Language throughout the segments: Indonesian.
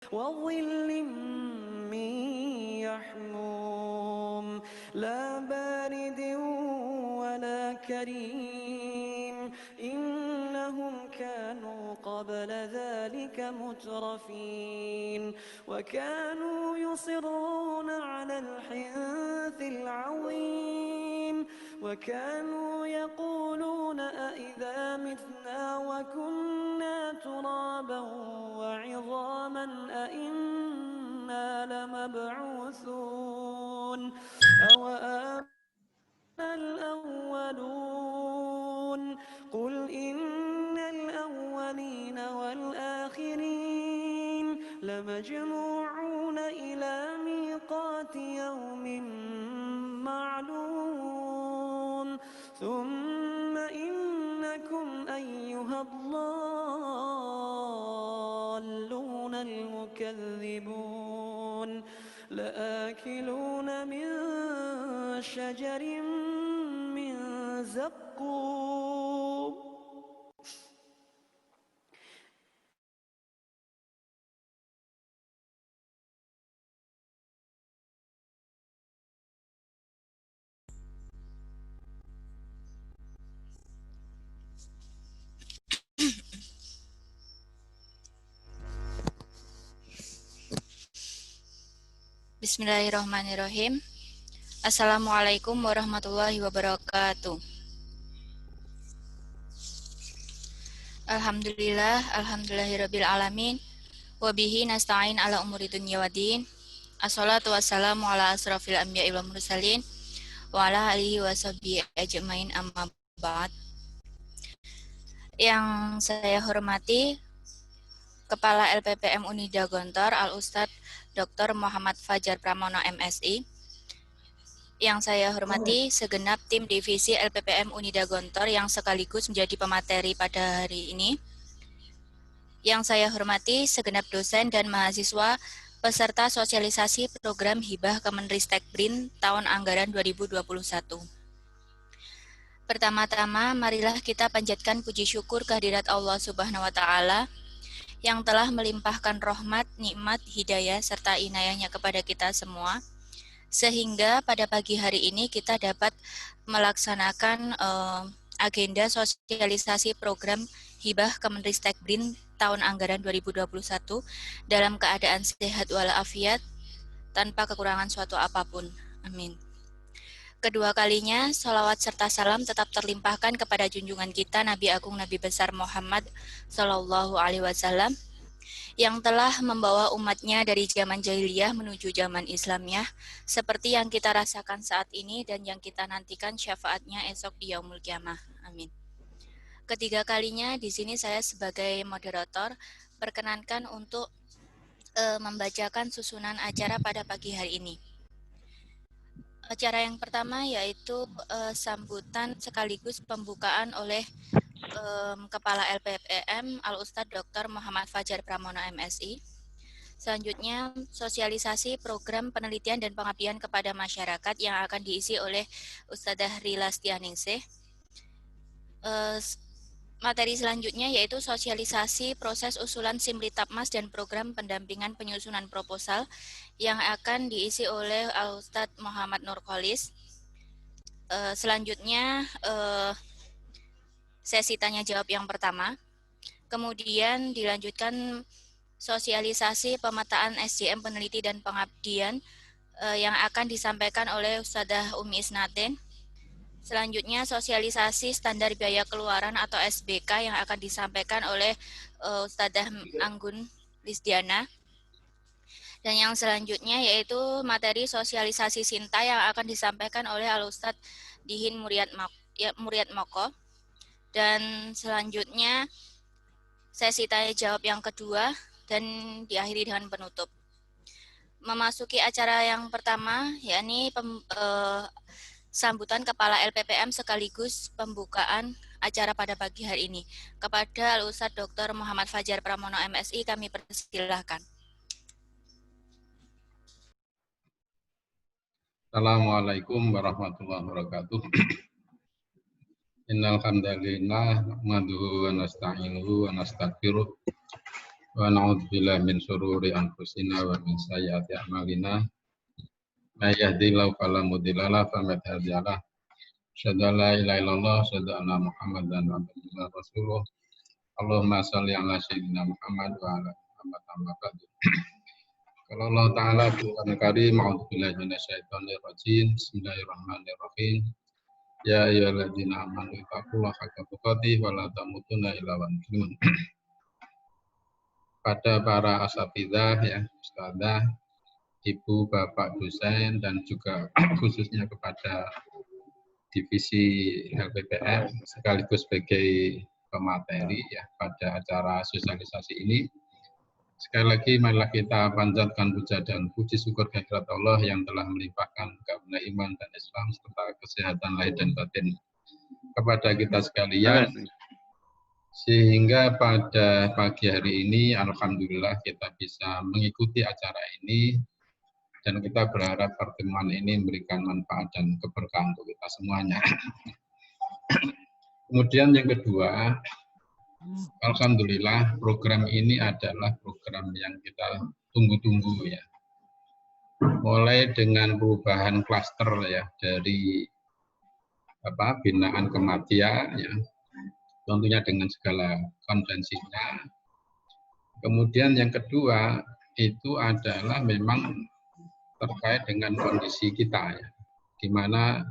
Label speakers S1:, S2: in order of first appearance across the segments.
S1: وظل من يحموم لا بارد ولا كريم إنهم كانوا قبل ذلك مترفين وكانوا يصرون على الحنث العظيم وكانوا يقولون أئذا متنا وكنا ترابا وعظاما أئنا لمبعوثون أو الأولون قل إن الأولين والآخرين لمجموعون إلى ميقات يوم معلوم ثم إنكم أيها الضالون المكذبون لآكلون من شجر من زقوم
S2: Bismillahirrahmanirrahim. Assalamualaikum warahmatullahi wabarakatuh. Alhamdulillahirabbil alamin. Wabihi nasta'in ala umuri dunya waddin. Assalatu wassalamu ala asrafil anbiya'i wal mursalin wa ala alihi washabihi ajmain amma ba'd. Yang saya hormati Kepala LPPM Unida Gontor Al-Ustadz Dr. Muhammad Fajar Pramono MSI. Yang saya hormati segenap tim divisi LPPM Unida Gontor yang sekaligus menjadi pemateri pada hari ini. Yang saya hormati segenap dosen dan mahasiswa peserta sosialisasi program Hibah Kemenristek BRIN tahun anggaran 2021. Pertama-tama, marilah kita panjatkan puji syukur kehadirat Allah Subhanahu wa Ta'ala yang telah melimpahkan rahmat, nikmat, hidayah, serta inayahnya kepada kita semua, sehingga pada pagi hari ini kita dapat melaksanakan agenda sosialisasi program Hibah Kemenristek BRIN tahun anggaran 2021 dalam keadaan sehat walafiat, tanpa kekurangan suatu apapun. Amin. Kedua kalinya, salawat serta salam tetap terlimpahkan kepada junjungan kita Nabi Agung Nabi Besar Muhammad Sallallahu Alaihi Wasallam yang telah membawa umatnya dari zaman jahiliyah menuju zaman Islamiyah, seperti yang kita rasakan saat ini dan yang kita nantikan syafaatnya esok di Yaumul Qiyamah. Amin. Ketiga kalinya di sini saya sebagai moderator perkenankan untuk membacakan susunan acara pada pagi hari ini. Acara yang pertama yaitu sambutan sekaligus pembukaan oleh Kepala LPPM Al-Ustadz Dr. Muhammad Fajar Pramono MSI. Selanjutnya, sosialisasi program penelitian dan pengabdian kepada masyarakat yang akan diisi oleh Ustadzah Rila Stianingsih. Materi selanjutnya yaitu sosialisasi proses usulan Simlitapmas dan program pendampingan penyusunan proposal yang akan diisi oleh Al-Ustadz Muhammad Nurkholis. Selanjutnya sesi tanya jawab yang pertama. Kemudian dilanjutkan sosialisasi pemetaan SDM peneliti dan pengabdian yang akan disampaikan oleh Ustadzah Umi Isnatin. Selanjutnya sosialisasi standar biaya keluaran atau SBK yang akan disampaikan oleh Ustadzah Anggun Lisdiana. Dan yang selanjutnya yaitu materi sosialisasi Sinta yang akan disampaikan oleh Al-Ustadz Dihin Muryad Moko. Dan selanjutnya sesi tanya jawab yang kedua dan diakhiri dengan penutup. Memasuki acara yang pertama yakni sambutan Kepala LPPM sekaligus pembukaan acara pada pagi hari ini. Kepada Al-Ustadz Dr. Muhammad Fajar Pramono MSI kami persilahkan.
S3: Assalamualaikum warahmatullahi wabarakatuh. Innal hamdalillah nahmaduhu wa nasta'inuhu wa nastaghfiruh wa na'udzubillahi min syururi anfusina wa min sayyiati a'malina. May yahdihillahu fala mudilla lahu wa may yudlil fala hadiya lahu. Asyhadu an la ilaha illallah, asyhadu anna Muhammadan abduhu wa rasuluh. Allahumma shalli ala sayyidina Muhammad wa ala Muhammad amma ba'du. Qala Allah Ta'ala bil Karim, a'udzubillahi minasyaitonir rajim. Bismillahirrahmanirrahim. Ya ayyuhalladzina amanu taqullaha haqqa tuqatih wa la tamutunna illa wa antum muslimun. Pada para asatidzah ya, ustadzah, ibu, bapak dosen, dan juga khususnya kepada divisi LPPM sekaligus sebagai pemateri ya pada acara sosialisasi ini. Sekali lagi marilah kita panjatkan puja dan puji syukur kehadirat Allah yang telah melimpahkan karunia iman dan Islam serta kesehatan lahir dan batin kepada kita sekalian. Sehingga pada pagi hari ini alhamdulillah kita bisa mengikuti acara ini dan kita berharap pertemuan ini memberikan manfaat dan keberkahan untuk kita semuanya. Kemudian yang kedua, alhamdulillah program ini adalah program yang kita tunggu-tunggu ya. Mulai dengan perubahan klaster ya dari binaan kematian ya. Tentunya dengan segala konvensinya. Kemudian yang kedua itu adalah memang terkait dengan kondisi kita ya, di mana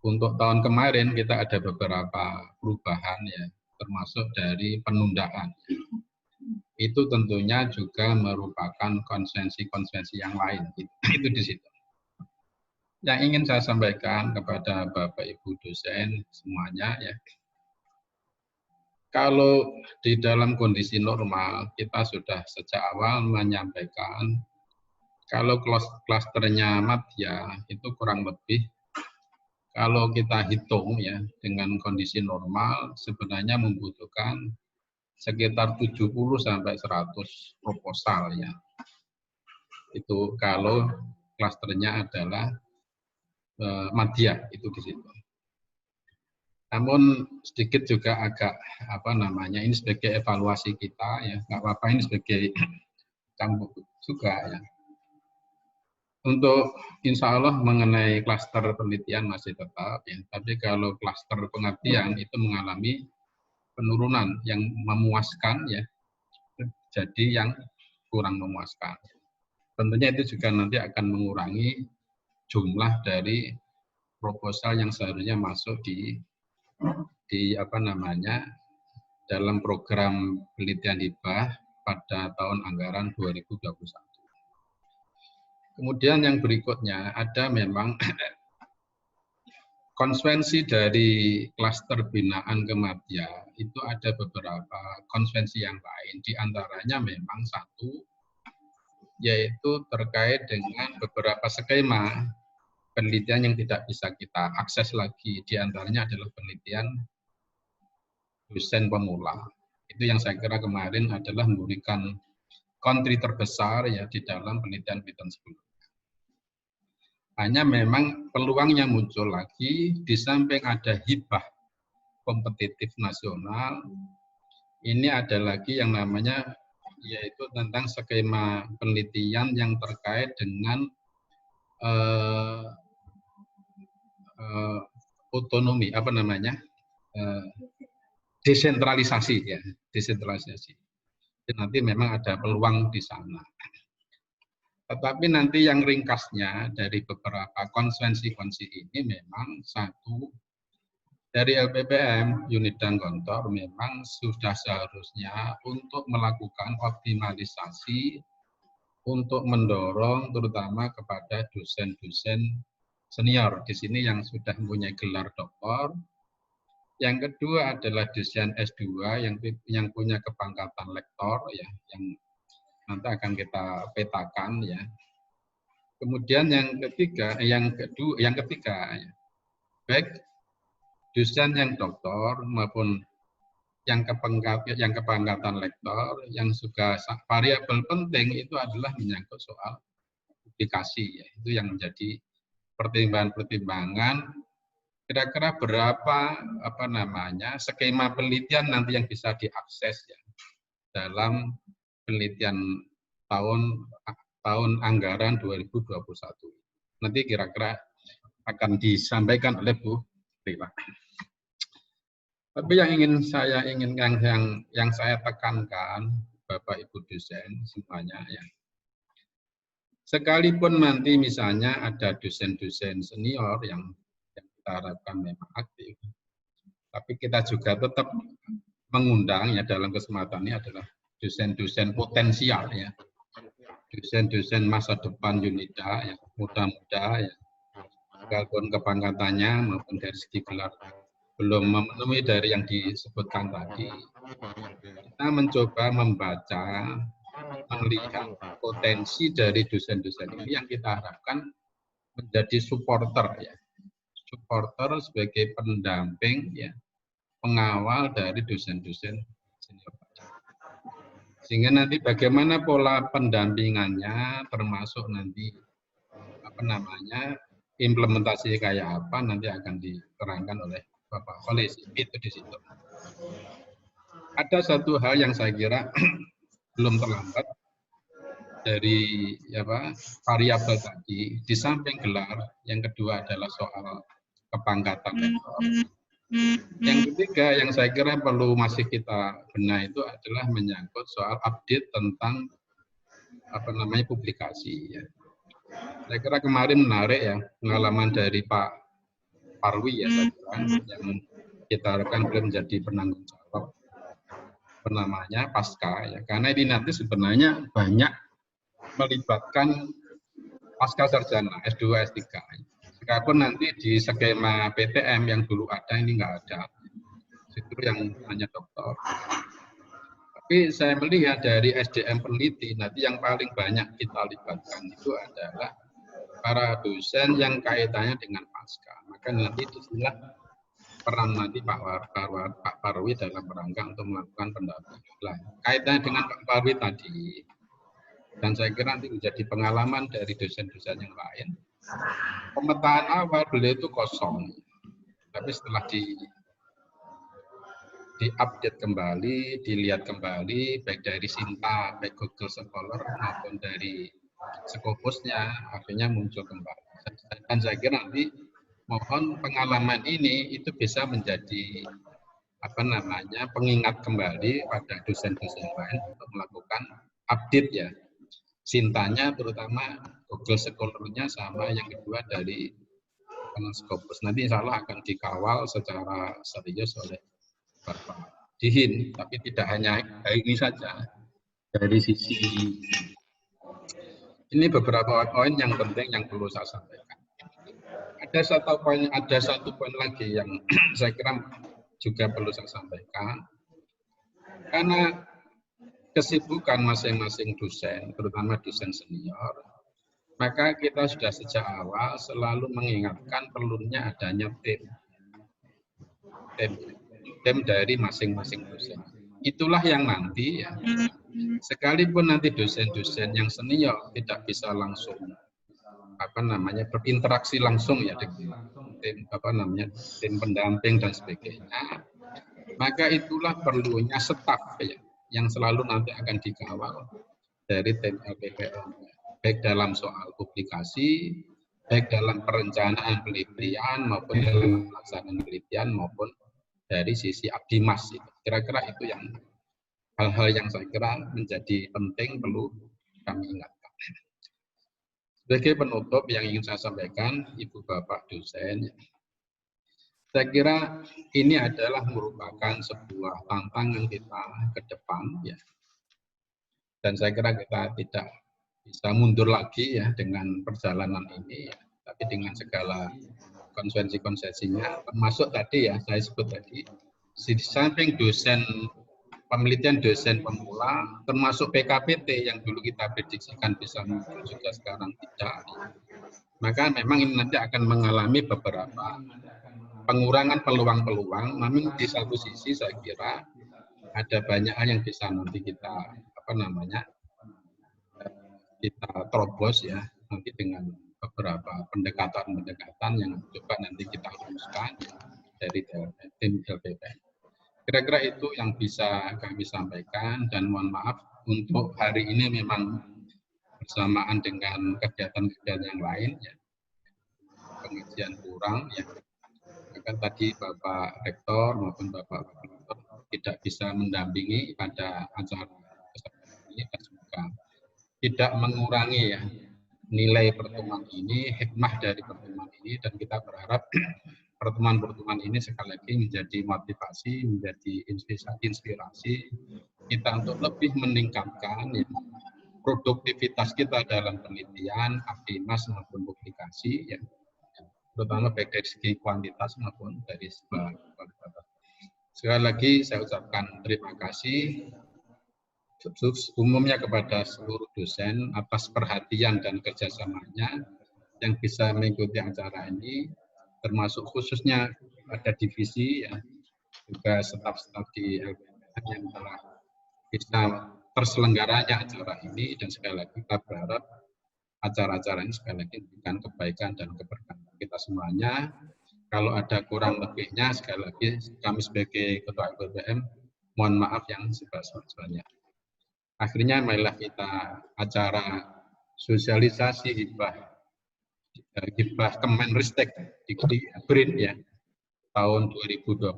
S3: untuk tahun kemarin kita ada beberapa perubahan ya, termasuk dari penundaan. Itu tentunya juga merupakan konvensi-konvensi yang lain. Itu di situ. Yang ingin saya sampaikan kepada Bapak Ibu dosen semuanya ya. Kalau di dalam kondisi normal, kita sudah sejak awal menyampaikan kalau klasternya madya itu kurang lebih, kalau kita hitung ya dengan kondisi normal, sebenarnya membutuhkan sekitar 70 sampai 100 proposal ya. Itu kalau klasternya adalah madya itu di situ. Namun sedikit juga agak ini sebagai evaluasi kita ya, nggak apa-apa ini sebagai cambuk juga ya. Untuk insya Allah mengenai klaster penelitian masih tetap ya, tapi kalau klaster pengabdian itu mengalami penurunan yang memuaskan ya, jadi yang kurang memuaskan. Tentunya itu juga nanti akan mengurangi jumlah dari proposal yang seharusnya masuk di dalam program penelitian hibah pada tahun anggaran 2021. Kemudian yang berikutnya ada memang konvensi dari klaster binaan kemadya itu ada beberapa konvensi yang lain, di antaranya memang satu yaitu terkait dengan beberapa skema penelitian yang tidak bisa kita akses lagi, di antaranya adalah penelitian dosen pemula. Itu yang saya kira kemarin adalah memberikan kontri terbesar ya di dalam penelitian-penelitian sebelumnya. Hanya memang peluangnya muncul lagi, di samping ada hibah kompetitif nasional, ini ada lagi yang namanya yaitu tentang skema penelitian yang terkait dengan otonomi, desentralisasi ya, desentralisasi. Jadi nanti memang ada peluang di sana. Tetapi nanti yang ringkasnya dari beberapa konvensi-konvensi ini memang satu, dari LPPM, unit dan kontor memang sudah seharusnya untuk melakukan optimalisasi untuk mendorong terutama kepada dosen-dosen senior di sini yang sudah mempunyai gelar doktor. Yang kedua adalah dosen S2 yang punya kepangkatan lektor ya, yang nanti akan kita petakan ya. Kemudian yang ketiga ya, baik dosen yang doktor maupun yang kepangkatan lektor, yang juga variabel penting itu adalah menyangkut soal publikasi ya. Itu yang menjadi pertimbangan-pertimbangan kira-kira berapa skema penelitian nanti yang bisa diakses ya dalam penelitian tahun anggaran 2021. Nanti kira-kira akan disampaikan oleh Bu Rila. Tapi yang saya tekankan, Bapak Ibu dosen semuanya ya. Sekalipun nanti misalnya ada dosen-dosen senior yang kita harapkan memang aktif, tapi kita juga tetap mengundang ya dalam kesempatan ini adalah dosen-dosen potensial ya, dosen-dosen masa depan UNIDA ya, muda-muda ya, walaupun kepangkatannya maupun dari segi gelar belum memenuhi dari yang disebutkan tadi, kita mencoba membaca, melihat potensi dari dosen-dosen ini yang kita harapkan menjadi supporter ya, supporter sebagai pendamping ya, pengawal dari dosen-dosen senior. Sehingga nanti bagaimana pola pendampingannya, termasuk nanti implementasi kayak apa nanti akan diterangkan oleh Bapak Khalis, itu di situ. Ada satu hal yang saya kira belum terlambat dari variabel tadi, di samping gelar, yang kedua adalah soal kepangkatan rektor. Yang ketiga yang saya kira perlu masih kita benahi itu adalah menyangkut soal update tentang publikasi ya. Saya kira kemarin menarik ya pengalaman dari Pak Parwi ya, saya kira, yang kita harapkan beliau menjadi penanggung jawab pasca ya, karena ini nanti sebenarnya banyak melibatkan pasca sarjana S2 S3. Sekalipun nanti di skema PTM yang dulu ada ini nggak ada, itu yang hanya doktor. Tapi saya melihat dari SDM peneliti nanti yang paling banyak kita libatkan itu adalah para dosen yang kaitannya dengan pasca. Maka nanti disinilah peran nanti Pak Parwi dalam rangka untuk melakukan pendampingan. Kaitannya dengan Pak Parwi tadi, dan saya kira nanti menjadi pengalaman dari dosen-dosen yang lain. Pemetaan awal beliau itu kosong, tapi setelah di-update kembali, dilihat kembali, baik dari Sinta, baik Google Scholar maupun dari Scopusnya, akhirnya muncul kembali. Dan saya kira nanti mohon pengalaman ini itu bisa menjadi pengingat kembali pada dosen-dosen lain untuk melakukan update ya. Sintanya terutama Google Scholar-nya sama yang kedua dari Scopus. Nanti insya Allah akan dikawal secara serius oleh Bapak Dihin, tapi tidak hanya ini saja. Dari sisi ini beberapa poin yang penting yang perlu saya sampaikan. Ada satu poin lagi yang saya kira juga perlu saya sampaikan. Karena kesibukan masing-masing dosen, terutama dosen senior, maka kita sudah sejak awal selalu mengingatkan perlunya adanya tim dari masing-masing dosen. Itulah yang nanti ya, sekalipun nanti dosen-dosen yang senior tidak bisa langsung berinteraksi langsung ya dengan tim pendamping dan sebagainya, maka itulah perlunya staf ya, yang selalu nanti akan dikawal dari tim LPPM, baik dalam soal publikasi, baik dalam perencanaan penelitian maupun dalam pelaksanaan penelitian maupun dari sisi abdimas. Kira-kira itu yang hal-hal yang saya kira menjadi penting perlu kami ingatkan. Sebagai penutup yang ingin saya sampaikan, Ibu Bapak dosen, saya kira ini adalah merupakan sebuah tantangan kita ke depan ya. Dan saya kira kita tidak bisa mundur lagi ya dengan perjalanan ini ya. Tapi dengan segala konsekuensinya, termasuk tadi ya saya sebut tadi, di samping dosen penelitian dosen pemula, termasuk PKPT yang dulu kita prediksikan bisa muncul juga sekarang tidak. Maka memang ini nanti akan mengalami beberapa pengurangan peluang-peluang. Namun di satu sisi saya kira ada banyak hal yang bisa nanti kita kita terobos ya nanti dengan beberapa pendekatan yang coba nanti kita rumuskan dari tim LPPM. Kira-kira itu yang bisa kami sampaikan dan mohon maaf untuk hari ini memang bersamaan dengan kegiatan-kegiatan yang lain, ya. Pengajian kurang, ya. Bahkan tadi Bapak Rektor maupun Bapak Rektor tidak bisa mendampingi pada acara ini, dan semoga tidak mengurangi ya nilai pertemuan ini, hikmah dari pertemuan ini, dan kita berharap pertemuan-pertemuan ini sekali lagi menjadi motivasi, menjadi inspirasi kita untuk lebih meningkatkan ya, produktivitas kita dalam penelitian, aktivitas maupun publikasi, ya, terutama baik dari segi kuantitas maupun dari segi kualitas. Sekali lagi saya ucapkan terima kasih umumnya kepada seluruh dosen atas perhatian dan kerjasamanya yang bisa mengikuti acara ini, termasuk khususnya pada divisi, ya, juga staf-staf di LPM yang telah bisa terselenggaranya acara ini, dan sekali lagi kita berharap acara-acara ini sekali lagi memberikan kebaikan dan keberkahan kita semuanya. Kalau ada kurang lebihnya, sekali lagi kami sebagai Ketua LPM mohon maaf yang sebesar-besarnya. Akhirnya marilah kita acara sosialisasi hibah Kemenristek di BRIN ya tahun 2021,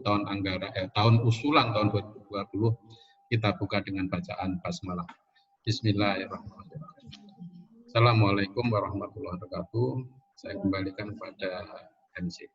S3: tahun usulan tahun 2020 kita buka dengan bacaan basmalah. Bismillahirrahmanirrahim. Assalamualaikum warahmatullahi wabarakatuh. Saya kembalikan kepada MC.